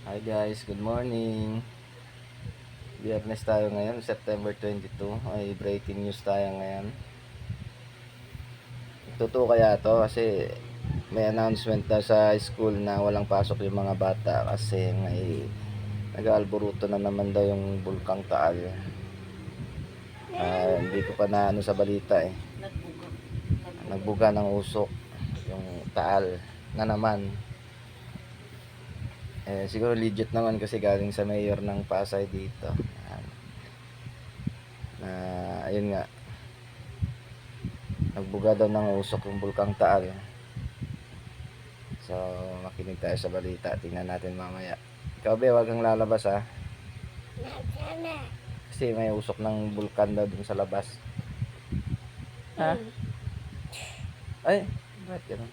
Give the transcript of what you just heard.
Hi guys, good morning. Biyernes tayo ngayon, September 22. May breaking news tayo ngayon. Totoo kaya to kasi may announcement na sa school na walang pasok yung mga bata kasi may nag-aalboruto na naman daw yung Bulkang Taal. Hindi ko pa na ano sa balita eh. Nagbuga ng usok yung Taal na naman. Siguro legit naman kasi galing sa mayor ng Pasay dito. Ayun nga, nagbuga daw ng usok yung Bulkang Taal. So, makinig tayo sa balita. Tingnan natin mamaya. Ikaw, be, wag kang lalabas, ha? Kasi may usok ng bulkan daw dun sa labas. Ha? Ay, bakit ganun?